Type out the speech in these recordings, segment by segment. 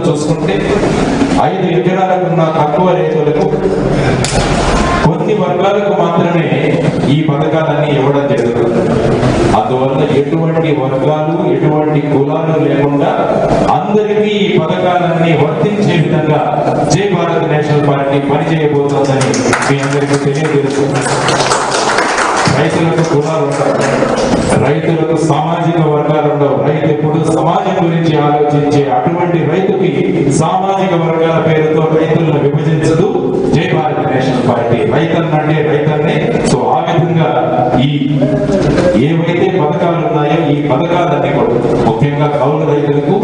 చూసుకుంటే 5 ఎకరాలకున్న తక్కువ రైతులకు కొన్ని వర్గాలకు మాత్రమే ఈ పథకాలన్నీ ఇవ్వడం జరుగుతుంది. అందువల్ల ఎటువంటి వర్గాలు ఎటువంటి కులాలు లేకుండా అందరికీ ఈ పథకాలన్నీ వర్తించే విధంగా జై భారత్ నేషనల్ పార్టీ పనిచేయబోతోందని మీ అందరికీ తెలియజేస్తుంది. రైతులకు కులాలు ఉండవు, రైతులకు సామాజిక వర్గాలు ఉండవు. రైతు ఎప్పుడు సమాజం గురించి ఆలోచించే అటువంటి రైతుకి సామాజిక వర్గాల పేరుతో రైతులను విభజించదు జై భారత్ నేషనల్ పార్టీ. రైతన్నంటే రైతన్నే. సో ఆ విధంగా ఈ ఏవైతే పథకాలు ఉన్నాయో ఈ పథకాలన్నీ కూడా ముఖ్యంగా కౌలు రైతులకు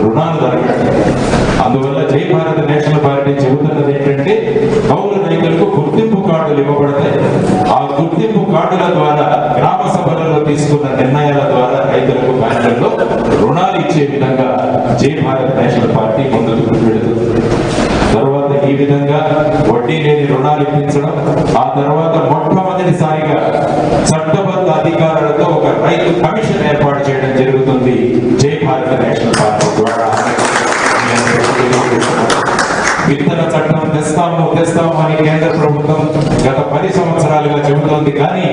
రుణాలు దొరకాలి. అందువల్ల జై భారత్ నేషనల్ పార్టీ చెబుతున్నది ఏంటంటే కౌలు రైతులకు గుర్తింపు కార్డులు ఇవ్వబడతాయి. ఆ గుర్తింపు కార్డుల ద్వారా గ్రామ సభలలో తీసుకున్న నిర్ణయాల ద్వారా రైతులకు బ్యాంకుల్లో రుణాలు ఇచ్చే విధంగా జై భారత్ నేషనల్ పార్టీ ముందుకు వెళుతుంది. తర్వాత ఈ విధంగా వడ్డీ లేని రుణాలు ఇప్పించడం, ఆ తర్వాత మొట్టమొదటిసారిగా చట్టబద్ధ అధికారులతో ఒక రైతు కమిషన్ ఏర్పాటు చేయడం జరుగుతుంది జై భారత్ నేషనల్ పార్టీ ద్వారా. విత్తన చట్టం తెస్తాము అని కేంద్ర ప్రభుత్వం గత 10 సంవత్సరాలుగా చెబుతోంది. కానీ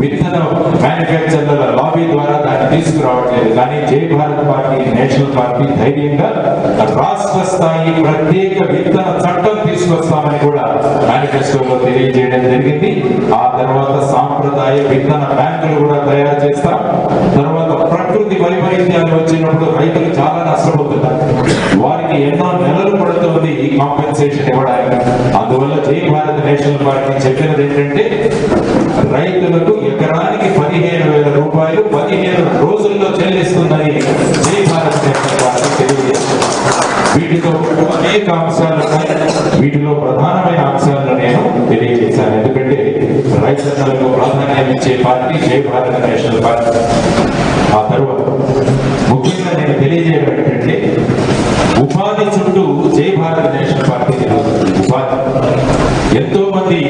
విత్తన మ్యానుఫ్యాక్చరర్ల లాబీ ద్వారా దాన్ని తీసుకురావట్లేదు. కానీ జై భారత్ పార్టీ నేషనల్ పార్టీ ధైర్యంగా రాష్ట్ర స్థాయి ప్రత్యేక విత్తన చట్టం తీసుకొస్తామని కూడా మేనిఫెస్టోలో తెలియజేయడం జరిగింది. ఆ తర్వాత సాంప్రదాయ విత్తన బ్యాంకులు కూడా తయారు చేస్తాం. తర్వాత ప్రకృతి వైపరీత్యాలు వచ్చినప్పుడు రైతులు చాలా నష్టపోతున్నారు. వారికి ఎన్నో నెలలు పడుతుంది ఈ కాంపెన్సేషన్ ఇవ్వడానికి. అందువల్ల జై భారత్ నేషనల్ పార్టీ చెప్పినది ఏంటంటే రైతులకు ఎకరానికి 15,000 రూపాయలు 15 రోజుల్లో చెల్లిస్తుందని జై భారత్ నేషనల్ పార్టీ తెలియజేస్తుంది. వీటితో అనేక అంశాలు ఉన్నాయి. వీటిలో ప్రధానమైన అంశాలను నేను తెలియజేశాను. ఎందుకంటే రైతన్నలకు ప్రాధాన్యం ఇచ్చే పార్టీ జై భారత్ నేషనల్ పార్టీ. ఆ తర్వాత ముఖ్యంగా నేను తెలియజేయడం ఏంటంటే ఉపాధి చుట్టూ జై భారత్ నేషనల్ పార్టీ జరుగుతుంది. ఉపాధి ఎంతో మంది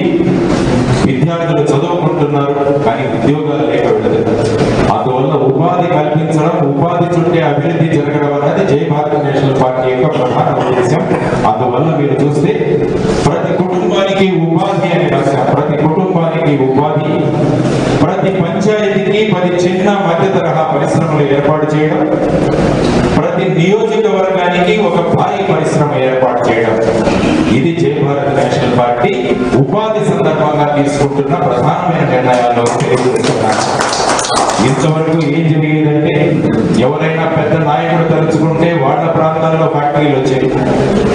విద్యార్థులు చదువుకుంటున్నారు కానీ ఉద్యోగాలు లేక వెళ్ళదు. అందువల్ల ఉపాధి కల్పించడం, ఉపాధి చుట్టే అభివృద్ధి జరగడం అనేది జై భారత్ నేషనల్ పార్టీ యొక్క ప్రధాన ఉద్దేశం. అందువల్ల మీరు చూస్తే ప్రతి కుటుంబానికి ఉపాధి అని రాశాం. ప్రతి కుటుంబానికి ఉపాధి, ప్రతి పంచాయతీకి 10 చిన్న మధ్య తరహా పరిశ్రమలు ఏర్పాటు చేయడం, ప్రతి నియోజకవర్గానికి ఒక భారీ పరిశ్రమ ఏర్పాటు చేయడం. ఇది జై భారత్ నేషనల్ పార్టీ ఉపాధి సందర్భంగా తీసుకుంటున్న ప్రధానమైన నిర్ణయాల్లో తెలియజేస్తున్నారు. ఇంతవరకు ఏం జరిగేదంటే ఎవరైనా పెద్ద నాయకుడు తలుచుకుంటే వాళ్ళ ప్రాంతాల్లో ఫ్యాక్టరీలు వచ్చాయి.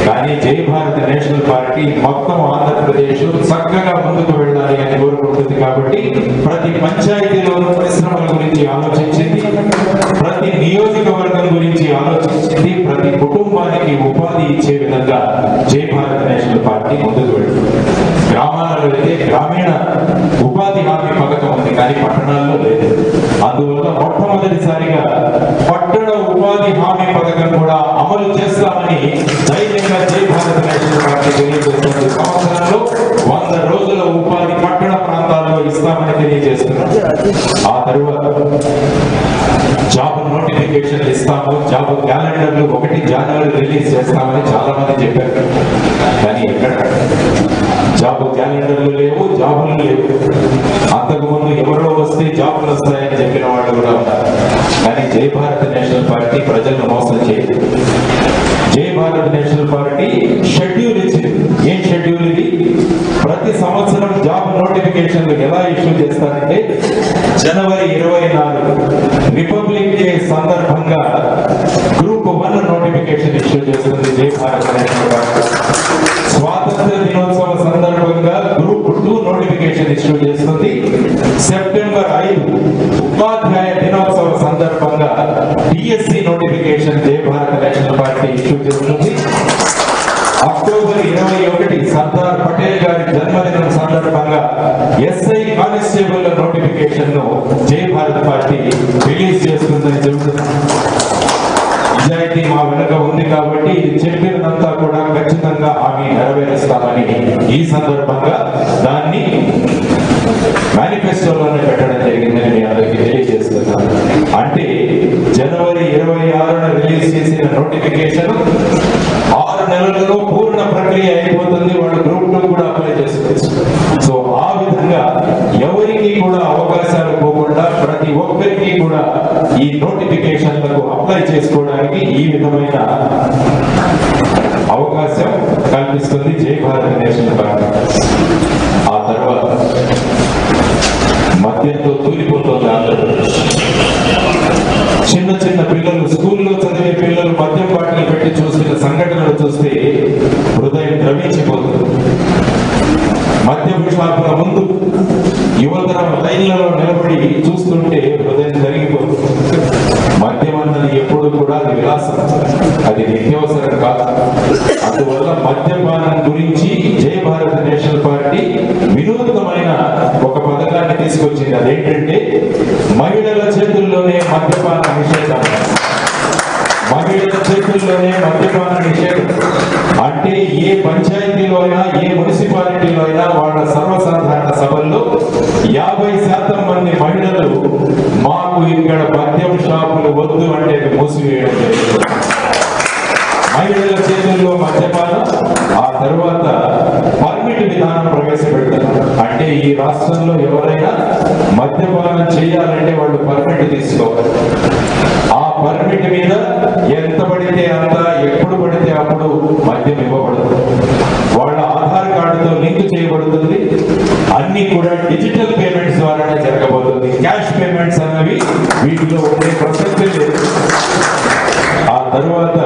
కానీ జై భారత్ నేషనల్ పార్టీ మొత్తం ఆంధ్రప్రదేశ్ చక్కగా ముందుకు వెళ్ళాలి అని కోరుకుంటుంది. కాబట్టి ప్రతి పంచాయతీలోనూ పరిశ్రమల గురించి ఆలోచించింది, ప్రతి నియోజకవర్గం గురించి ఆలోచించింది, ప్రతి కుటుంబానికి ఉపాధి ఇచ్చే విధంగా జై భారత్ నేషనల్ పార్టీ ముందుకు వెళ్తుంది. గ్రామాలలో అయితే గ్రామీణ ఉపాధి హామీ పథకం ఉంది కానీ పట్టణాల్లో లేదు. అందువల్ల మొట్టమొదటిసారిగా పట్టణ ఉపాధి హామీ పథకం కూడా అమలు చేస్తామని ధైర్యంగా జై భారత్ నేషనల్ పార్టీ తెలియజేస్తుంది. సంవత్సరంలో 100 రోజుల ఉపాధి పట్టణ ప్రాంతాల్లో ఇస్తామని తెలియజేస్తున్నారు. ఆ తరువాత జాబ్ నోటిఫికేషన్ ఇస్తాము, జాబ్ క్యాలెండర్లు 1 జనవరి రిలీజ్ చేస్తామని చాలా మంది చెప్పారు. కానీ ఎక్కడ జాబ్ క్యాలెండర్లు లేవు, జాబులు లేవు. అంతకుముందు ఎవరో వస్తే జాబులు వస్తాయని చెప్పిన వాళ్ళు కూడా ఉన్నారు. కానీ జై భారత్ నేషనల్ పార్టీ ప్రజలను మోసం చేయదు. జై భారత్ నేషనల్ పార్టీ షెడ్యూల్ ఇచ్చింది. ఏం షెడ్యూల్ ఇది? ప్రతి సంవత్సరం జాబ్ నోటిఫికేషన్లు ఎలా ఇష్యూ చేస్తారంటే జనవరి 24 రిపబ్లిక్ డే సందర్భంగా గ్రూప్ 1 నోటిఫికేషన్ ఇష్యూ చేస్తుంది జై భారత్ నేషనల్ పార్టీ. స్వాతంత్ర దినోత్సవ సందర్భంగా గ్రూప్ 2 నోటిఫికేషన్ ఇష్యూ చేస్తుంది. సెప్టెంబర్ 5 ఉపాధ్యాయ దినోత్సవ సందర్భంగా డిఎస్సి నోటిఫికేషన్ జై భారత్ నేషనల్ పార్టీ ఇష్యూ చేస్తుంది. అక్టోబర్ 21 సర్దార్ పటేల్ గారి జన్మదినం సందర్భంగా ఎస్ఐ కానిస్టేబుల్ నోటిఫికేషన్ ను జై భారత్ పార్టీ రిలీజ్ చేస్తుందని చెబుతున్నారు. నిజాయితీ మా వెనుక ఉంది కాబట్టి ఇది చెప్పినంతా కూడా ఖచ్చితంగా హామీ నెరవేరుస్తామని ఈ సందర్భంగా దాన్ని మేనిఫెస్టోలోనే పెట్టడం జరిగిందని మీ అందరికీ తెలియజేస్తున్నాను. అంటే జనవరి 26న రిలీజ్ చేసిన నోటిఫికేషన్ 6 నెలలలో పూర్ణ ప్రక్రియ అయిపోతుంది. వాళ్ళు గ్రూప్ 2 కూడా అప్లై చేసుకోవచ్చు. సో ఆ విధంగా ఎవరికి కూడా అవకాశాలు పోకుండా ప్రతి ఒక్కరికి కూడా ఈ నోటిఫికేషన్లకు అప్లై చేసుకోవడానికి ఈ విధమైన అవకాశం కల్పిస్తుంది జై భారత్ నేషనల్ పార్టీ. ఆ తర్వాత మద్యంతో తూలిపోతుంది ఆంధ్రప్రదేశ్. చిన్న చిన్న పిల్లలు, స్కూల్లో చదివే పిల్లలు మద్యం బాటిల్ పెట్టి చూసిన సంఘటనలు చూస్తే హృదయం ద్రవించిపోతుంది. మద్యం షాపుల ముందు యువతరం లైన్లలో నిలబడి చూస్తుంటే హృదయం జరిగిపోతుంది. మద్యం అన్నది ఎప్పుడు కూడా అది విలాసం, అది నిత్యావసరం కాదు. అందువల్ల మద్యపానం గురించి జై భారత్ నేషనల్ పార్టీ వినూత్నమైన ఒక పథకాన్ని తీసుకొచ్చింది. అదేంటంటే మహిళల చేతుల్లోనే మద్యపాన నిషేధం. మహిళల చేతుల్లోనే మద్యపాన నిషేధం అంటే ఏ పంచాయతీలో అయినా, ఏ మున్సిపాలిటీలో అయినా వాళ్ళ సర్వసాధారణ సభల్లో 50% మంది మహిళలు మాకు ఇక్కడ మద్యం షాపులు వద్దు అంటే మూసివేయడం జరుగుతుంది. మహిళల చేతుల్లో మద్యపానం. ఆ తర్వాత పర్మిట్ విధానం ప్రవేశపెడతారు. అంటే ఈ రాష్ట్రంలో ఎవరైనా మద్యపానం చేయాలంటే వాళ్ళు పర్మిట్ తీసుకోవాలి. ఆ పర్మిట్ మీద ఎంత పడితే అంత, ఎప్పుడు పడితే అప్పుడు మద్యం ఇవ్వబడుతుంది. వాళ్ళ ఆధార్ కార్డుతో లింక్ చేయబడుతుంది. అన్ని కూడా డిజిటల్ పేమెంట్స్ ద్వారానే జరగబోతుంది. క్యాష్ పేమెంట్స్ అన్నవి వీటిలో ఉండే ప్రసక్తే లేదు. ఆ తర్వాత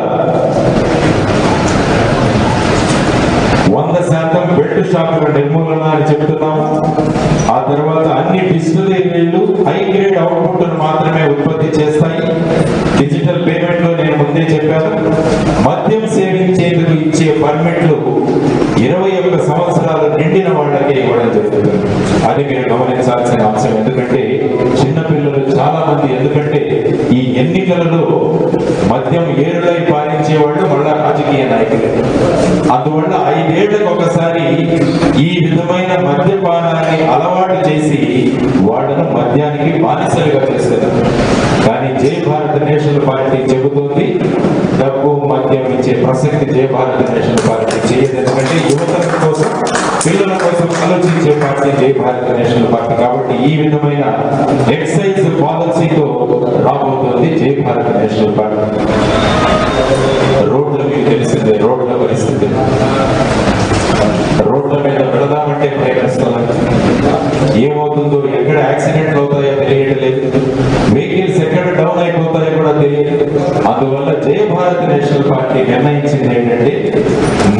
100% బెల్ట్ షాపుల నిర్మూలన అని చెప్తున్నాము. ఆ తర్వాత అన్ని డిస్టిలరీలు హై గ్రేడ్ అవుట్పుట్ మాత్రమే ఉత్పత్తి చేస్తాయి. డిజిటల్ పేమెంట్ లో నేను ముందే చెప్పాను. మద్యం సేవించేందుకు ఇచ్చే పర్మిట్లు 21 సంవత్సరాలు నిండిన వాళ్ళకే ఇవ్వడం జరుగుతుంది. అది మీరు గమనించాల్సిన అంశం. ఎందుకంటే చిన్నపిల్లలు చాలా మంది, ఎందుకంటే ఈ ఎన్నికలలో మద్యం ఏరులై పాలించే వాళ్ళు మళ్ళా రాజకీయ నాయకులు. అందువల్ల 5 ఏళ్లకు ఒకసారి ఈ విధమైన మద్యపానాన్ని అలవాటు చేసి వాళ్ళను మద్యానికి బానిసలుగా చేస్తారు. కానీ జై భారత్ నేషనల్ పార్టీ చెబుతుంది డబ్బు మద్యం ఇచ్చే ప్రసక్తి జై భారత్ నేషనల్ పార్టీ చేయదు. ఎందుకంటే యువత కోసం, పిల్లల కోసం ఆలోచించే పార్టీ జై భారత్ నేషనల్ పార్టీ. కాబట్టి ఈ విధమైన ఎక్సైజ్ పాలసీతో రాబోతోంది జై భారత్ నేషనల్ పార్టీ. రోడ్లు మీకు తెలిసిందే, రోడ్ల పరిస్థితి. రోడ్ల మీద వెళదామంటే ప్రయత్నిస్తున్నాం. ఏమవుతుందో, ఎక్కడ యాక్సిడెంట్లు అవుతాయో తెలియట్లేదు. వెహికల్స్ ఎక్కడ డౌన్ అయిపోతాయో కూడా తెలియదు. అందువల్ల జై భారత్ నేషనల్ పార్టీ నిర్ణయించింది ఏంటంటే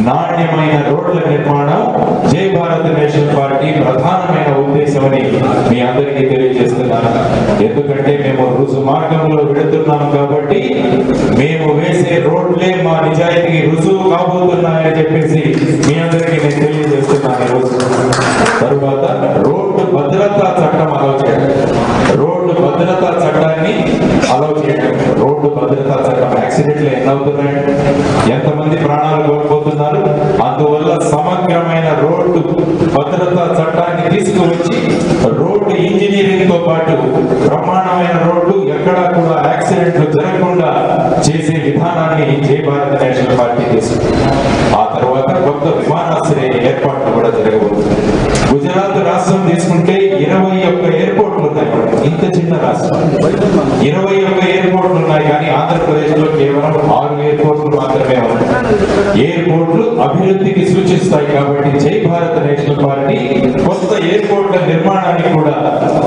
నాణ్యమైన రోడ్ల నిర్మాణం జై భారత్ నేషనల్ పార్టీ ప్రధానమైన ఉద్దేశమని మీ అందరికీ తెలియజేస్తున్నాను. ఎందుకంటే మేము రుజు మార్గంలో వెళుతున్నాం కాబట్టి మేము వేసే రోడ్లే మా నిజాయితీకి రుజువు కాబోతున్నాయని చెప్పేసి మీ అందరికీ నేను తెలియజేస్తున్నాను ఈరోజు. తరువాత రోడ్డు భద్రతా చట్టం అలౌ చేయడం. రోడ్డు భద్రతా చట్టాన్ని అలౌ చేయడం. రోడ్డు భద్రతా చట్టం యాక్సిడెంట్లు ఎన్ని అవుతున్నాయండి, ఎంతమంది ప్రాణాలు కోల్పోతున్నారు. అందువల్ల సమగ్రమైన రోడ్డు భద్రతా చట్టాన్ని తీసుకువచ్చి రోడ్డు ఇంజనీరింగ్ తో పాటు బ్రహ్మాండమైన రోడ్డు ఎక్కడా కూడా యాక్సిడెంట్లు జరగకుండా చేసే విధానాన్ని జై భారత్ నేషనల్ పార్టీ తీసుకుంది. ఆ తర్వాత కొత్త విమానాశ్రయ ఏర్పాట్లు కూడా జరగబోతుంది. గుజరాత్ రాష్ట్రం తీసుకుంటే 21 ఎయిర్పోర్ట్లు ఉన్నాయి. ఇంత చిన్న రాష్ట్రం 21 ఎయిర్పోర్ట్లు ఉన్నాయి. కానీ ఆంధ్రప్రదేశ్ లో కేవలం 6 ఎయిర్పోర్ట్లు మాత్రమే ఉన్నాయి. ఎయిర్పోర్ట్లు అభివృద్ధికి సూచిస్తాయి. కాబట్టి జై భారత్ నేషనల్ పార్టీ కొత్త ఎయిర్పోర్ట్ల నిర్మాణానికి కూడా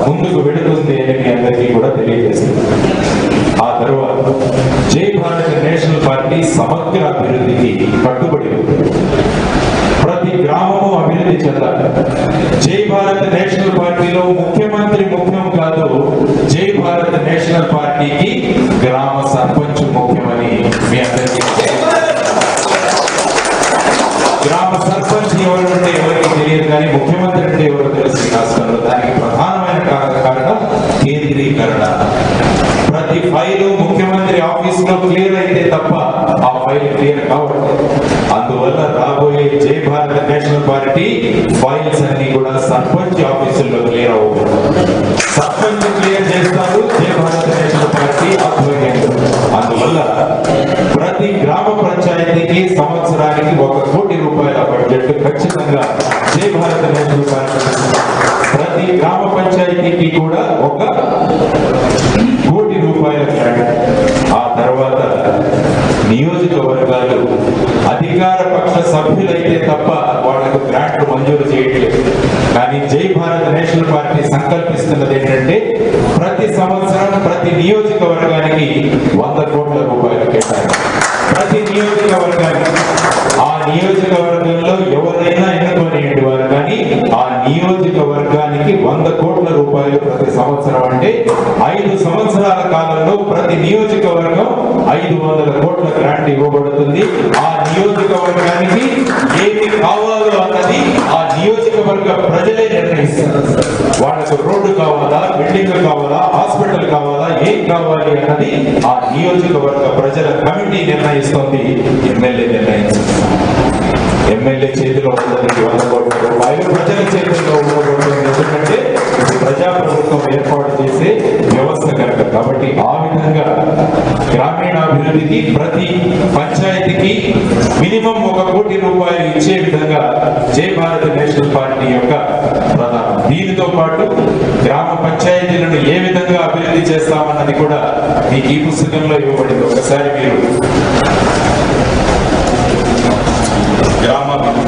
ముందుకు వెళుతుంది అని మీ అందరికీ కూడా తెలియజేస్తుంది. ఆ తర్వాత జై భారత్ నేషనల్ పార్టీ సమగ్ర అభివృద్ధికి కట్టుబడి ఉంది. ప్రతి గ్రామము అభివృద్ధి చెందాలి. జై భారత్ నేషనల్ పార్టీలో ముఖ్యమంత్రి ముఖ్యం కాదు, జై భారత్ నేషనల్ పార్టీకి గ్రామ సర్పంచ్ ముఖ్యమని మీ అందరికీ. గ్రామ సర్పంచ్ ఎవరు అంటే ఎవరికి తెలియదు, కానీ ముఖ్యమంత్రి అంటే ఎవరు తెలుసు రాష్ట్రంలో. దానికి ప్రధానమైన కారణం కేంద్రీకరణ. ప్రతి ఫైలు ముఖ్యమంత్రి ఆఫీస్ లో క్లియర్ అయితే తప్ప ఆ ఫైల్ క్లియర్ కావట్లేదు. అందువల్ల రాబోయే జై భారత్ నేషనల్ పార్టీ ఫైల్స్ అన్ని కూడా సర్పంచ్ ఆఫీసుల్లో క్లియర్ అవుతుంది. సర్పంచ్ క్లియర్ చేస్తారు జై భారత్ నేషనల్ పార్టీ ఆధ్వర్యంలో. అందువల్ల సభ్యులైతే తప్ప వాళ్ళకు గ్రాంట్లు మంజూరు చేయట్లేదు. కానీ జై భారత్ నేషనల్ పార్టీ సంకల్పిస్తున్నది ఏంటంటే ప్రతి సంవత్సరం ప్రతి నియోజకవర్గానికి 100 కోట్ల రూపాయలు కేటాయించాలి. ప్రతి నియోజకవర్గానికి, ఆ నియోజకవర్గంలో ఎవరైనా ఎన్నుకునేటి వారు కానీ ఆ నియోజకవర్గానికి 100 కోట్ల రూపాయలు ప్రతి సంవత్సరం. అంటే 5 సంవత్సరాల కాలంలో ప్రతి నియోజకవర్గం 500 కోట్ల గ్రాంట్ ఇవ్వబడుతుంది. ఆ నియోజకవర్గానికి ఏమి కావాలో అన్నది ఆ నియోజకవర్గ ప్రజలే నిర్ణయిస్తారు. వాళ్ళకు రోడ్డు కావాలా, బిల్డింగ్ కావాలా, హాస్పిటల్ కావాలా, ఏం కావాలి అన్నది ఆ నియోజకవర్గ ప్రజల కమిటీ నిర్ణయిస్తుంది, ఎమ్మెల్యే నిర్ణయిస్తుంది. ఎమ్మెల్యే చేతిలో ఉన్నది 100 కోట్ల రూపాయలు, ప్రజల చేతుల్లో ఉండకూడదు. ఎందుకంటే ఇది ప్రజాప్రభుత్వం ఏర్పాటు చేసే వ్యవస్థ కనుక. కాబట్టి ఆ విధంగా గ్రామీణాభివృద్ధికి ప్రతి పంచాయతీకి మినిమం 1 కోటి రూపాయలు ఇచ్చే విధంగా జై భారత్ నేషనల్ పార్టీ యొక్క ప్రధానం. దీనితో పాటు గ్రామ పంచాయతీలను ఏ విధంగా అభివృద్ధి చేస్తామన్నది కూడా మీకు ఈ పుస్తకంలో ఇవ్వబడింది. ఒకసారి మీరు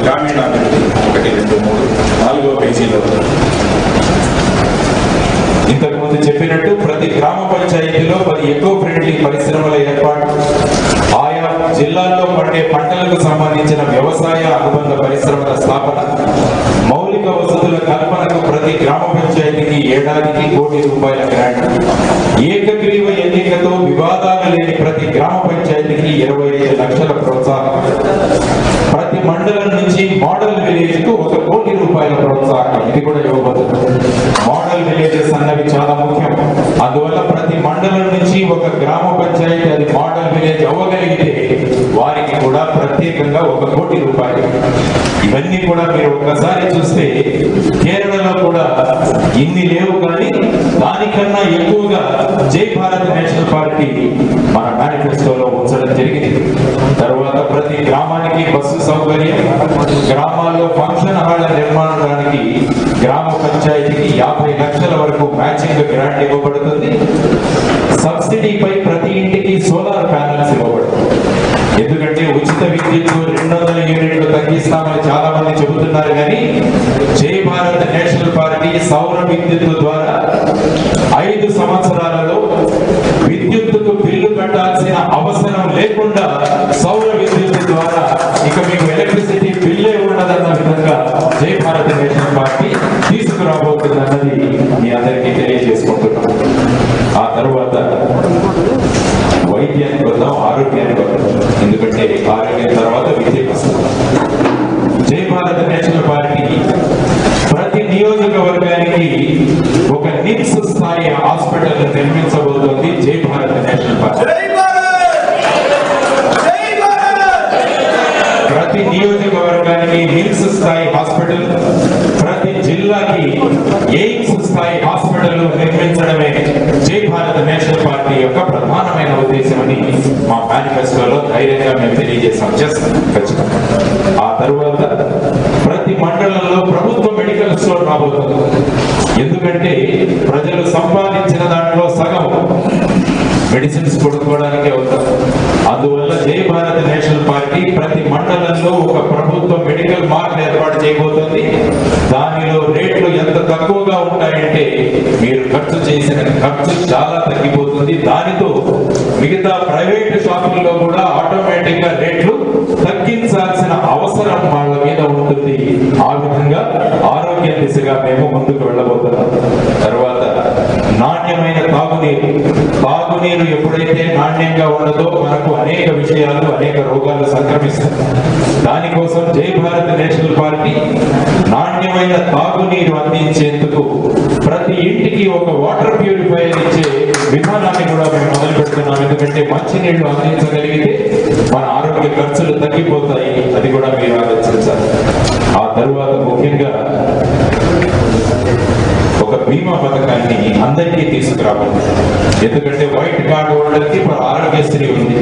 గ్రామీణాభివృద్ధి 1, 2, 3, 4వ పేజీలో ఇంతకుముందు చెప్పినట్టు ప్రతి గ్రామ పంచాయతీలో 10 ఎకో ఫ్రెండ్లీ పరిశ్రమల ఏర్పాటు, ఆయా జిల్లాల్లో పండే పంటలకు సంబంధించిన వ్యవసాయ అనుబంధ పరిశ్రమల స్థాపన, మౌలిక వసతుల కల్పనకు ప్రతి గ్రామ పంచాయతీకి ఏడాదికి 1 కోటి రూపాయల గ్రాంట్, ఏకగ్రీవ ఎన్నికతో వివాదాలు లేని ప్రతి గ్రామ పంచాయతీకి 25 లక్షల ప్రోత్సాహం, ప్రతి మండలం నుంచి మోడల్ విలేజ్ కు 1 కోటి రూపాయల ప్రోత్సాహం. ఇది కూడా ఇవ్వబడుతుంది. మోడల్ విలేజెస్ అన్నవి చాలా ముఖ్యం. అందువల్ల ప్రతి మండలం నుంచి ఒక గ్రామ పంచాయతీ అది మోడల్ విలేజ్ అవ్వగలిగితే వారికి కూడా ప్రత్యేకంగా 1 కోటి రూపాయలు. ఇవన్నీ కూడా మీరు ఒక్కసారి చూస్తే కేరళలో కూడా ఇన్ని లేవు, కానీ దానికన్నా ఎక్కువగా జై భారత్ నేషనల్ పార్టీ మన మేనిఫెస్టోలో ఉంచడం జరిగింది. తర్వాత ప్రతి గ్రామానికి బస్సు సౌకర్యం, గ్రామాల్లో ఫంక్షన్ హాళ్ల నిర్మాణానికి గ్రామ పంచాయతీకి 50 లక్షల వరకు మ్యాచింగ్ గ్రాంట్ ఇవ్వబడుతుంది. సబ్సిడీపై ప్రతి ఇంటికి సోలార్ ప్యానెల్స్ ఇవ్వబడుతుంది. ఎందుకంటే ఉచిత విద్యుత్ 200 యూనిట్లు తగ్గిస్తామని చాలా మంది చెబుతున్నారు, కానీ జై భారత్ నేషనల్ పార్టీ సౌర విద్యుత్ ద్వారా 5 సంవత్సరాలలో విద్యుత్తుకు బిల్లు కట్టాల్సిన అవసరం లేకుండా సౌర విద్యుత్ ద్వారా ఇక మీకు ఎలక్ట్రిసిటీ బిల్లే ఉండదన్న విధంగా జై భారత్ నేషనల్ పార్టీ తీసుకురాబోతుందన్నది మీ అందరికీ తెలియజేసుకుంటున్నాం. ఆ తర్వాత వైద్యానికి వద్దాం, ఆరోగ్యానికి వద్దాం. ఎందుకంటే ఆరోగ్యం తర్వాత విద్యకు వస్తుంది. జై భారత్ నేషనల్ పార్టీ ప్రతి నియోజకవర్గానికి ఒక నిమ్స్ స్థాయి హాస్పిటల్ నిర్మించబోతోంది. జై భారత్ నేషనల్ పార్టీ ప్రతి నియోజకవర్గానికి నిమ్స్ స్థాయి హాస్పిటల్, ప్రతి జిల్లాకి ఎయిమ్స్ స్థాయి హాస్పిటల్ నిర్మించడమే జై భారత్ నేషనల్ పార్టీ యొక్క ప్రధానమైన ఉద్దేశమని మా మేనిఫెస్టోలో ధైర్యంగా మేము తెలియజేసాం. ఖచ్చితంగా. ఆ తరువాత ప్రతి మండలంలో ప్రభుత్వ మెడికల్ స్టోర్ రాబోతుంది. ఎందుకంటే ప్రజలు సంపాదించిన దాంట్లో సగం మెడిసిన్స్ కొనుక్కోవడానికే అవుతారు. అందువల్ల జై భారత్ నేషనల్ పార్టీ ప్రతి మండలంలో ఒక ప్రభుత్వ మెడికల్ మార్ట్ ఏర్పాటు చేయబోతుంది. దానిలో రేట్లు ఎంత తక్కువగా ఉంటాయంటే మీరు ఖర్చు చేసిన ఖర్చు చాలా తగ్గిపోతుంది. దానితో మిగతా ప్రైవేట్ షాపుల్లో కూడా ఆటోమేటిక్ గా రేట్లు తగ్గించాల్సిన అవసరం వాళ్ళ మీద ఉంటుంది. ఆ విధంగా ఆరోగ్య దిశగా మేము ముందుకు వెళ్ళబోతున్నాం. తర్వాత నాణ్యమైన తాగునీరు ఎప్పుడైతే నాణ్యంగా ఉండదో మనకు అనేక విషయాలు, అనేక రోగాలు సంక్రమిస్తాయి. దానికోసం జై భారత్ నేషనల్ పార్టీ నాణ్యమైన తాగునీరు అందించేందుకు ప్రతి ఇంటికి ఒక వాటర్ ప్యూరిఫైయర్ ఇచ్చే విధానాన్ని కూడా మేము మొదలు పెడుతున్నాం. ఎందుకంటే మంచినీళ్లు అందించగలిగితే మన ఆరోగ్య ఖర్చులు తగ్గిపోతాయి. అది కూడా మీరు ఆలోచించాలి. ఆ తరువాత ముఖ్యంగా ఒక బీమా పథకాన్ని అందరికీ తీసుకురావాలి. ఎందుకంటే వైట్ కార్డ్ హోల్డర్ కి ఇప్పుడు ఆరోగ్యశ్రీ ఉంది,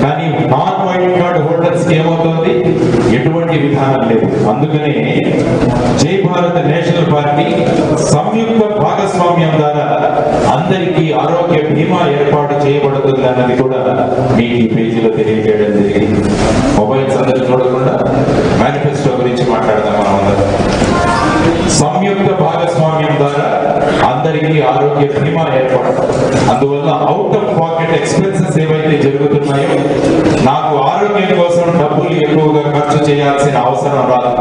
కానీ నాన్ వైట్ కార్డ్ హోల్డర్స్ కి ఏమవుతుంది? ఎటువంటి విధానం లేదు. అందుకనే జై భారత్ నేషనల్ పార్టీ సంయుక్త భాగస్వామ్యం ద్వారా అందరికీ ఆరోగ్య బీమా ఏర్పాటు చేయబడుతుంది అన్నది కూడా మీకు ఈ పేజీలో తెలియజేయడం జరిగింది. మొబైల్స్ అందరూ చూడకుండా మేనిఫెస్టో గురించి మాట్లాడదాం మనం అందరం. సంయుక్త భాగస్వామ్యం ద్వారా అందరికీ ఆరోగ్య బీమా ఏర్పడదు. అందువల్ల అవుట్ ఆఫ్ పాకెట్ ఎక్స్పెన్సెస్ ఏవైతే జరుగుతున్నాయో, నాకు ఆరోగ్యం కోసం డబ్బులు ఎక్కువగా ఖర్చు చేయాల్సిన అవసరం రాదు.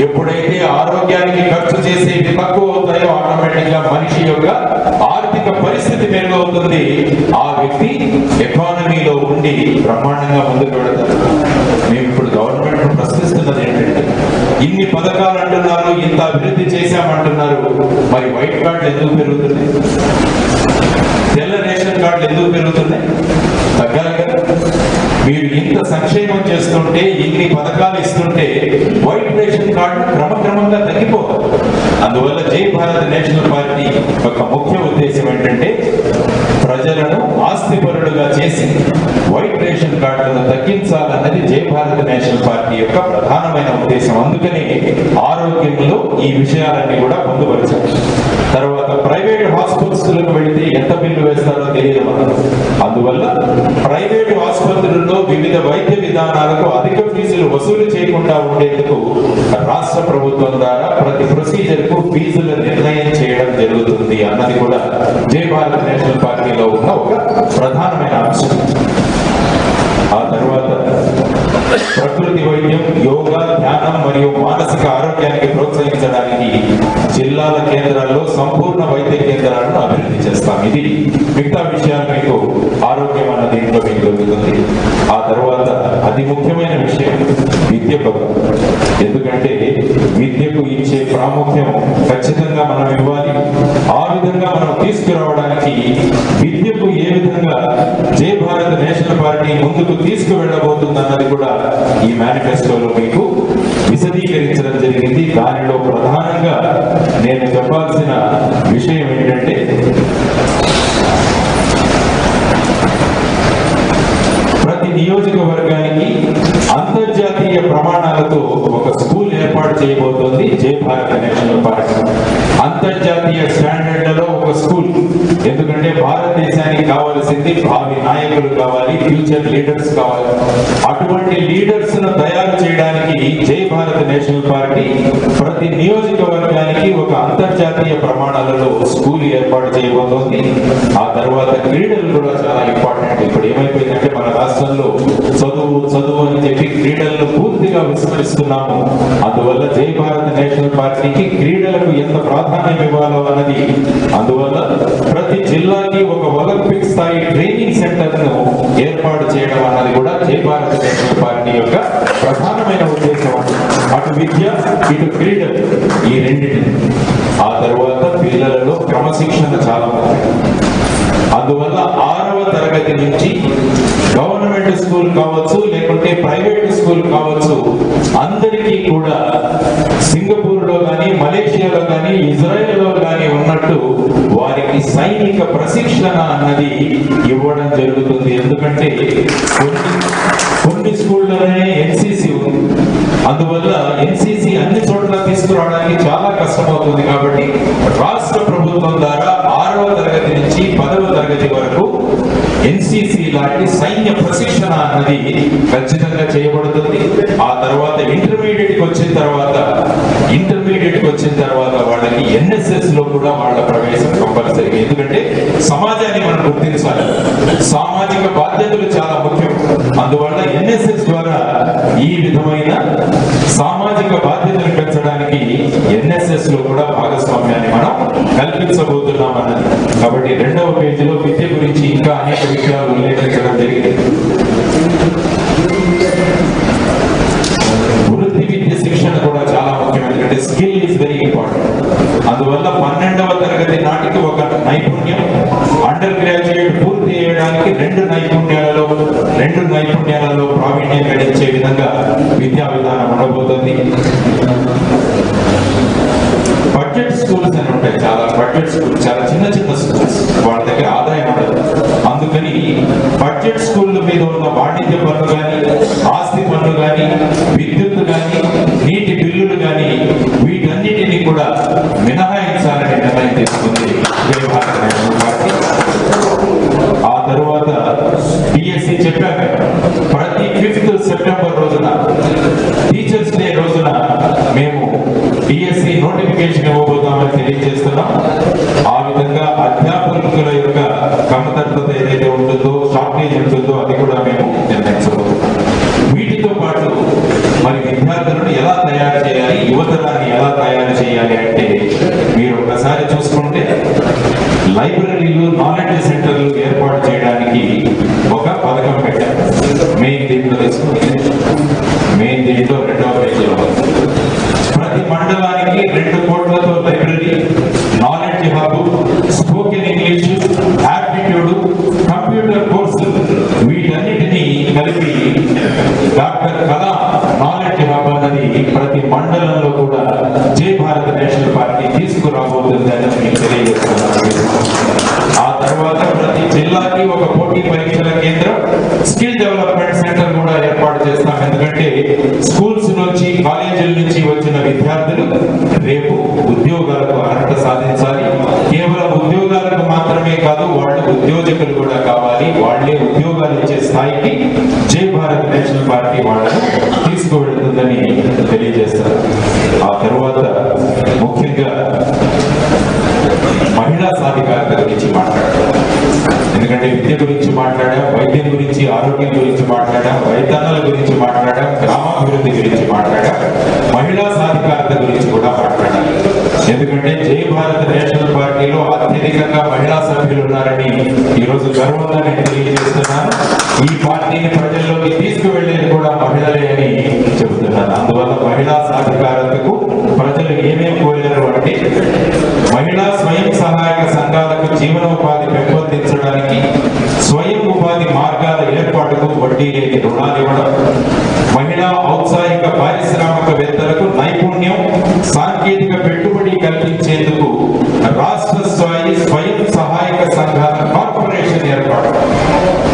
ఎప్పుడైతే ఆరోగ్యానికి ఖర్చు చేసేవి తక్కువ అవుతాయో ఆటోమేటిక్ గా మనిషి యొక్క ఆర్థిక పరిస్థితి మెరుగవుతుంది. ఆ వ్యక్తి ఎకానమీలో ఉండి బ్రహ్మాండంగా ముందుకు వెళతారు. మేము ఇప్పుడు గవర్నమెంట్ ప్రశ్నిస్తున్నది ఏంటంటే, ఇన్ని పథకాలు అంటున్నారు, ఇంత అభివృద్ధి చేశామంటున్నారు, మరి వైట్ కార్డులు ఎందుకు పెరుగుతున్నాయి? తెల్ల రేషన్ కార్డులు ఎందుకు పెరుగుతున్నాయి? తగ్గాలి కదా. మీరు ఇంత సంక్షేమం చేస్తుంటే, ఇన్ని పథకాలు ఇస్తుంటే వైట్ రేషన్ కార్డు క్రమక్రమంగా తగ్గిపోవాలి. అందువల్ల జై భారత్ నేషనల్ పార్టీ యొక్క ముఖ్య ఉద్దేశం ఏంటంటే, ప్రజలను ఆస్తిపరులుగా చేసి వైట్ రేషన్ కార్డులను తగ్గించాలన్నది జై భారత్ నేషనల్ పార్టీ యొక్క ప్రధానమైన ఉద్దేశం. అందుకని ఆరోగ్యంలో ఈ విషయాలన్నీ కూడా పొందుపరిచారు. తర్వాత ప్రైవేట్ హాస్పిటల్స్లకు వెళితే ఎంత బిల్లు వేస్తారో తెలియదు మనం. అందువల్ల ప్రైవేట్ ఆసుపత్రుల్లో వివిధ వైద్య విధానాలకు అధిక ఫీజులు వసూలు చేయకుండా ఉండేందుకు రాష్ట్ర ప్రభుత్వం ద్వారా ప్రతి ప్రొసీజర్ కు ఫీజుల నిర్ణయం చేయడం జరుగుతుంది అన్నది కూడా జై భారత్ నేషనల్ పార్టీలో ఉన్న ఒక ప్రధానమైన అంశం. ఆ తర్వాత ప్రకృతి వైద్యం, యోగా, ధ్యానం మరియు మానసిక ఆరోగ్యానికి ప్రోత్సహించడానికి జిల్లాల కేంద్రాల్లో సంపూర్ణ వైద్య కేంద్రాలను అభివృద్ధి చేస్తాం. ఇది మిగతా విషయాలు మీకు ఆరోగ్యం అన్న దీంట్లో మీకు దొరుకుతుంది. ఆ తర్వాత అతి ముఖ్యమైన విషయం విద్య. ఎందుకంటే విద్యకు ఇచ్చే ప్రాముఖ్యం ఖచ్చితంగా మనం ఇవ్వాలి. ఆ విధంగా మనం తీసుకురావడానికి విద్యకు ఏ విధంగా జై భారత్ నేషనల్ పార్టీ ముందుకు తీసుకువెళ్ళబోతుంది అన్నది కూడా ఈ మేనిఫెస్టోలో మీకు విశదీకరించడం జరిగింది. దానిలో ప్రధానంగా నేను చెప్పాల్సిన విషయం ఏంటంటే, ప్రతి నియోజకవర్గానికి అంతర్జాతీయ ప్రమాణాలతో ఒక స్కూల్ ఏర్పాటు చేయబోతోంది జై భారత్ నేషనల్ పార్టీ. అంతర్జాతీయ స్టాండర్డ్లలో ఒక స్కూల్. ఎందుకంటే భారతదేశానికి కావాల్సింది భావి నాయకులు కావాలి, ఫ్యూచర్ లీడర్స్ కావాలి. అటువంటి లీడర్స్ ను తయారు చేయడానికి జై భారత్ నేషనల్ పార్టీ ప్రతి నియోజకవర్గానికి ఒక అంతర్జాతీయ ప్రమాణాలలో స్కూల్ ఏర్పాటు చేయబోతోంది. ఆ తర్వాత క్రీడలు కూడా చాలా ఇంపార్టెంట్. ఇప్పుడు ఏమైపోయిందంటే, మన రాష్ట్రంలో చదువు అని చెప్పి క్రీడలను పూర్తిగా విస్మరిస్తున్నాము. అందువల్ల జై భారత్ నేషనల్ పార్టీకి క్రీడలకు ఎంత ప్రాధాన్యం ఇవ్వాలో అన్నది, అందువల్ల ప్రతి జిల్లాకి ఒక ఒలింపిక్ స్థాయి ట్రైనింగ్ సెంటర్ ను ఏర్పాటు చేయడం అన్నది కూడా జై భారత్ నేషనల్ పార్టీ యొక్క ప్రధానమైన ఉద్దేశం. అటు విద్య, ఇటు క్రీడలు, ఈ రెండింటిని. ఆ తర్వాత పిల్లలలో క్రమశిక్షణ చాలా ముఖ్యం. అందువల్ల 6వ తరగతి నుంచి గవర్నమెంట్ స్కూల్ కావచ్చు, లేకుంటే ప్రైవేట్ స్కూల్ కావచ్చు, అందరికీ కూడా సింగపూర్ లో కానీ, మలేషియాలో కానీ, ఇజ్రాయెల్లో కానీ ఉన్నట్టు వారికి సైనిక ప్రశిక్షణ అన్నది ఇవ్వడం జరుగుతుంది. ఎందుకంటే కొన్ని స్కూళ్ళలోనే ఎన్సిసి ఉంది. అందువల్ల ఎన్సిసి అన్ని చోట్ల తీసుకురావడానికి చాలా కష్టమవుతుంది. కాబట్టి రాష్ట్ర ప్రభుత్వం ద్వారా 6వ తరగతి నుంచి 10వ తరగతి వరకు ఎన్సిసి లాంటి సైన్య ప్రశిక్షణ అన్నది ఖచ్చితంగా చేయబడుతుంది. ఆ తర్వాత ఇంటర్మీడియట్ కి వచ్చిన తర్వాత వాళ్ళకి ఎన్ఎస్ఎస్ లో కూడా వాళ్ళ ప్రవేశం కంపల్సరీ. ఎందుకంటే సమాజాన్ని మనం గుర్తించాలి, సామాజిక బాధ్యతలు చాలా ముఖ్యం. అందువల్ల ఎన్ఎస్ఎస్ ద్వారా ఈ విధమైన సామాజిక బాధ్యతలు పెంచడానికి ఎన్ఎస్ఎస్ లో కూడా భాగస్వామ్యాన్ని మనం కల్పించబోతున్నాం అన్నది. కాబట్టి 2వ పేజీలో విద్య గురించి ఇంకా అనేక విషయాలు ఉల్లేఖించడం జరిగింది. వృత్తి విద్య శిక్షణ కూడా చాలా ముఖ్యం. ఎందుకంటే స్కిల్ ఈజ్ వెరీ ఇంపార్టెంట్. అందువల్ల 12వ తరగతి నాటికి ఒక నైపుణ్యం, అండర్ గ్రాడ్యుయేట్ పూర్తి చేయడానికి 2 నైపుణ్యాలలో ప్రావీణ్యం గడించే విధంగా విద్యా విధానం ఉండబోతుంది. బడ్జెట్ స్కూల్స్ అని ఉంటాయి, బడ్జెట్ స్కూల్స్ చాలా చిన్న స్కూల్స్, వాళ్ళ దగ్గర ఆదాయం ఉండదు. అందుకని బడ్జెట్ స్కూళ్ళ మీద ఉన్న వాణిజ్య పన్ను కానీ, ఆస్తి పన్ను కానీ, విద్యుత్ కానీ, నీటి బిల్లులు కానీ, వీటన్నిటినీ కూడా మినహాయించాలని నిర్ణయం తీసుకుంది జై భారత్ నేషనల్ పార్టీ. ఆ తరువాత డిఎస్సి చెప్పాక ప్రతి 5th సెప్టెంబర్ రోజున, టీచర్స్ డే రోజున అది కూడా మేము నిర్ణయించబోతున్నాం. వీటితో పాటు మరి విద్యార్థులను ఎలా తయారు చేయాలి, యువతరాన్ని ఎలా తయారు చేయాలి అంటే మీరు ఒకసారి చూసుకుంటే లైబ్రరీలు, నాలెడ్జ్ సెంటర్లు ఏర్పాటు చేయడానికి ఒక పథకం పెట్టారు. మెయిన్ దీంట్లో తీసుకుంటే మెయిన్ దీంట్లో 2వ పేజీలో ప్రతి మండలానికి 2 కోట్లతో library, knowledge hub, spoken English, aptitude, computer course వీటన్నిటినీ కలిపి డాక్టర్ కలాం నాలెడ్జ్ హబ్ అన్నది ప్రతి మండలంలో కూడా జై భారత్ నేషనల్ పార్టీ తీసుకురాబోతుంది అని మీకు తెలియజేస్తున్నాను. ఆ తర్వాత ప్రతి జిల్లాకి ఒక పోటీ పరీక్షల కేంద్రం, స్కిల్ డెవలప్మెంట్ సెంటర్ కూడా ఏర్పాటు చేస్తాం. ఎందుకంటే స్కూల్స్ నుంచి, కాలేజీల నుంచి వచ్చిన విద్యార్థులు రేపు ఉద్యోగాలకు అర్హత సాధించాలి. కేవలం ఉద్యోగాలకు మాత్రమే కాదు, వాళ్ళు ఉద్యోజకులు కూడా కావాలి. వాళ్లే ఉద్యోగాలు ఇచ్చే స్థాయికి జై భారత్ నేషనల్ పార్టీ వాళ్ళను తీసుకువెళ్తుందని తెలియజేస్తారు. ఆ తర్వాత ముఖ్యంగా మహిళా సాధికారత గురించి మాట్లాడారు. ఎందుకంటే విద్య గురించి మాట్లాడాం, వైద్యం గురించి, ఆరోగ్యం గురించి మాట్లాడాం, రైతన్నల గురించి మాట్లాడాం, గ్రామాభివృద్ధి గురించి మాట్లాడాం, మహిళా సాధికారత గురించి కూడా మాట్లాడాం. ఎందుకంటే జై భారత్ నేషనల్ పార్టీలో అత్యధికంగా మహిళా సభ్యులు ఉన్నారని ఈరోజు గర్వంగా నేను తెలియజేస్తున్నాను. ఈ పార్టీని ప్రజల్లోకి తీసుకువెళ్లేది కూడా మహిళలే అని చెబుతున్నాను. అందువల్ల మహిళా సాధికారతకు ప్రజలు ఏమేమి కోరారు అంటే మహిళా స్వయం సహాయక సంఘాలకు జీవనోపాధి పెంపొందించడానికి, స్వయం ఉపాధి మార్గాల ఏర్పాటుకు వడ్డీ లేని రుణాలు ఇవ్వడం, మహిళా ఔత్సాహిక పారిశ్రామికవేత్తలకు నైపుణ్యం, సాంకేతిక పెట్టుబడి కల్పించేందుకు రాష్ట్ర స్థాయి స్వయం సహాయక సంఘాల కార్పొరేషన్ ఏర్పాటు.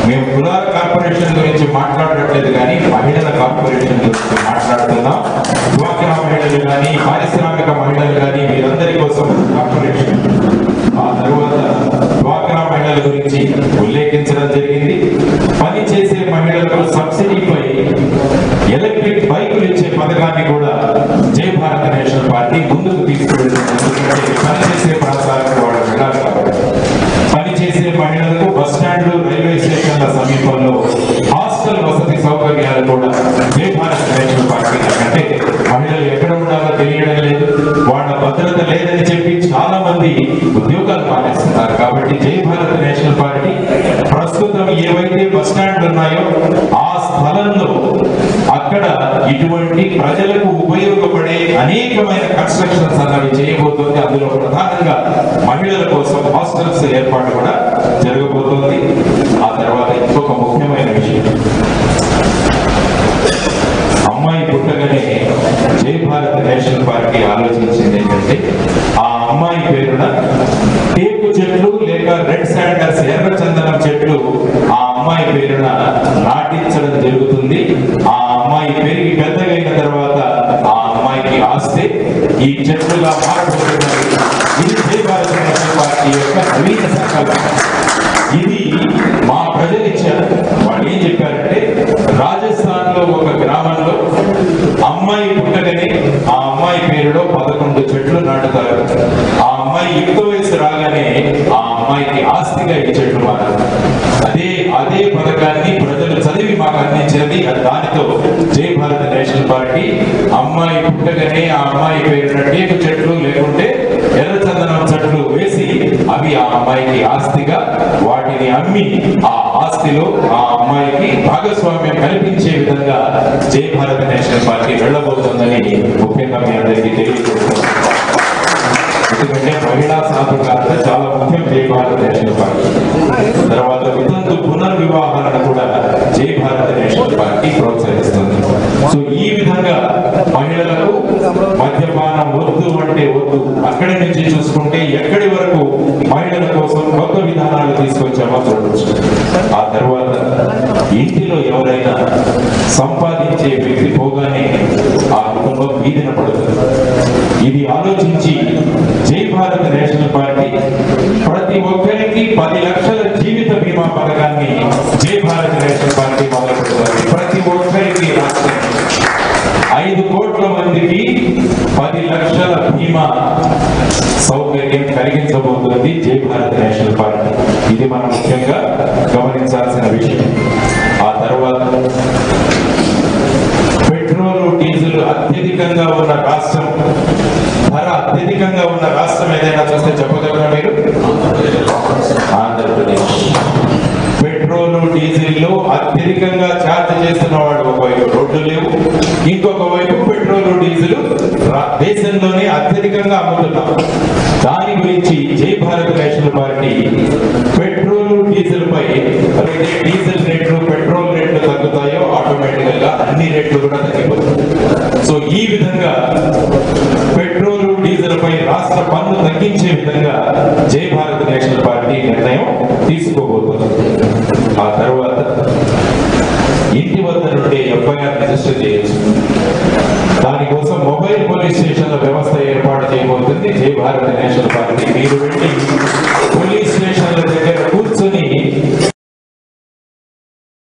మేము కులాల కార్పొరేషన్ గురించి మాట్లాడట్లేదు కానీ మహిళల కార్పొరేషన్ గురించి మాట్లాడుతున్నాం. డ్వాక్రా మహిళలు కానీ, పారిశ్రామిక మహిళలు కానీ వీరందరి కోసం కార్పొరేషన్. ఆ తరువాత డ్వాక్రా మహిళల గురించి ఉల్లేఖించడం జరిగింది. పని చేసే మహిళలకు సబ్సిడీపై ఎలక్ట్రిక్ బైకులు ఇచ్చే పథకాన్ని కూడా జై భారత్ నేషనల్ పార్టీ ముందుకు తీసుకువెళ్తుంది. పనిచేసే ప్రాంతాలకు వాళ్ళు వెళ్ళాలి కాబట్టి పనిచేసే మహిళలకు బస్ స్టాండ్లు, రైల్వే స్టేషన్ల సమీపంలో హాస్టల్ వసతి సౌకర్యాలు కూడా జై భారత్ నేషనల్ పార్టీ. అంటే మహిళలు ఎక్కడ ఉండాలో తెలియడం లేదు, వాళ్ళ భద్రత లేదని చెప్పి చాలా మంది ఉద్యోగాలు మానేస్తున్నారు. కాబట్టి జై భారత్ నేషనల్ పార్టీ ప్రస్తుతం ఏవైతే బస్ స్టాండ్లు ఉన్నాయో ఆ స్థలంలో అక్కడ ఇటువంటి ప్రజలకు ఉపయోగపడే అనేకమైన కన్స్ట్రక్షన్స్ అన్నవి చేయబోతుంది. అందులో ప్రధానంగా మహిళల కోసం హాస్టల్స్ ఏర్పాటు కూడా జరగబోతోంది. ఆ తర్వాత ఇంకొక ముఖ్యమైన విషయం, అమ్మాయి పుట్టగానే జై భారత్ నేషనల్ పార్టీ ఆలోచించింది ఏంటంటే ఆ అమ్మాయి పేరున టేకు చెట్లు లేక రెడ్ శాండర్స్ ఎర్ర చందనం చెట్లు ఆ అమ్మాయి పేరున నాటించడం జరుగుతుంది. ఆ అమ్మాయి పెరిగి పెద్దగైన తర్వాత ఆ అమ్మాయికి ఆస్తే ఈ చెట్లుగా మారబోతున్నారు. ఇది జై భారత్ నేషనల్ పార్టీ యొక్క నవీన సంకల్పం. ఇది మా ప్రజలు ఇచ్చారు. వాళ్ళు ఏం చెప్పారంటే రాజస్థాన్ లో ఒక గ్రామంలో అమ్మాయి పుట్టగానే ఆ అమ్మాయి పేరులో 11 చెట్లు నాటుతారు. ఆ అమ్మాయి యుక్త వయసు రాగానే ఆ అమ్మాయికి ఆస్తిగా ఈ చెట్లు మారారు. అదే పథకాన్ని ప్రజలు చదివి మాకు అందించినది. దానితో జై భారత్ నేషనల్ పార్టీ అమ్మాయి పుట్టగానే ఆ అమ్మాయి పేరున టేకు చెట్లు లేకుంటే ఎర్ర చందనం చెట్లు వేసి అవి ఆ అమ్మాయికి ఆస్తిగా, వాటిని అమ్మి ఆ ఆస్తిలో ఆ అమ్మాయికి భాగస్వామ్యం కల్పించే విధంగా జై భారత్ నేషనల్ పార్టీ వెళ్ళబోతుందని ముఖ్యంగా మీ అందరికీ తెలియజేస్తున్నాం. ఎందుకంటే మహిళా సాధికారత చాలా ముఖ్యం జై భారత్ నేషనల్ పార్టీ. తర్వాత వితంతు పునర్వివాహాలను కూడా జై భారత్ నేషనల్ పార్టీ ప్రోత్సహిస్తుంది. సో ఈ విధంగా మహిళలకు మద్యపానం వద్దు అంటే వద్దు. అక్కడి నుంచి చూసుకుంటే ఎక్కడి వరకు మహిళల కోసం కొత్త విధానాలు తీసుకొచ్చామో చూడవచ్చు. ఆ తర్వాత ఇంటిలో ఎవరైనా సంపాదించే వ్యక్తి పోగానే ఆ కుటుంబం వీధిన పడుతుంది. ఇది ఆలోచించి జై భారత్ నేషనల్ పార్టీ ప్రతి ఒక్కరికి 10 లక్షల జీవిత బీమా పథకాన్ని జై భారత్ నేషనల్ పార్టీ మొదలు పెడుతుంది. ప్రతి ఒక్కరికి 5 కోట్ల మందికి 10 లక్షల బీమా సౌకర్యం కలిగించబోతుంది జై భారత్ నేషనల్ పార్టీ. ఇది మనం ముఖ్యంగా గమనించాల్సిన విషయం. అత్యధికంగా ఛార్జ్ చేస్తున్న వాడు ఒకవైపు రోడ్డు లేవు, ఇంకొక వైపు పెట్రోల్ డీజిల్ దేశంలోనే అత్యధికంగా అమ్ముతున్నాం. దాని గురించి Jai Bharat national party petrol diesel పై అయితే డీజిల్ రేట్లు పెట్రోల్ రేట్లు తగ్గుతాయో ఆటోమేటిక్ గా అన్ని రేట్లు కూడా తగ్గిపోతాయి. సో ఈ విధంగా పెట్రోల్ డీజిల్ పై రాష్ట్ర పన్ను తగ్గించే విధంగా జై భారత్ నేషనల్ పార్టీ నిర్ణయం తీసుకోబోతుంది. ఆ తర్వాత ఇంటి వద్ద నుండి ఎఫ్ఐఆర్ రిజిస్టర్ చేయొచ్చు. దానికోసం మొబైల్ పోలీస్ స్టేషన్ల వ్యవస్థ ఏర్పాటు చేయబోతుంది జై భారత్ నేషనల్ పార్టీ. మీరు వెళ్ళి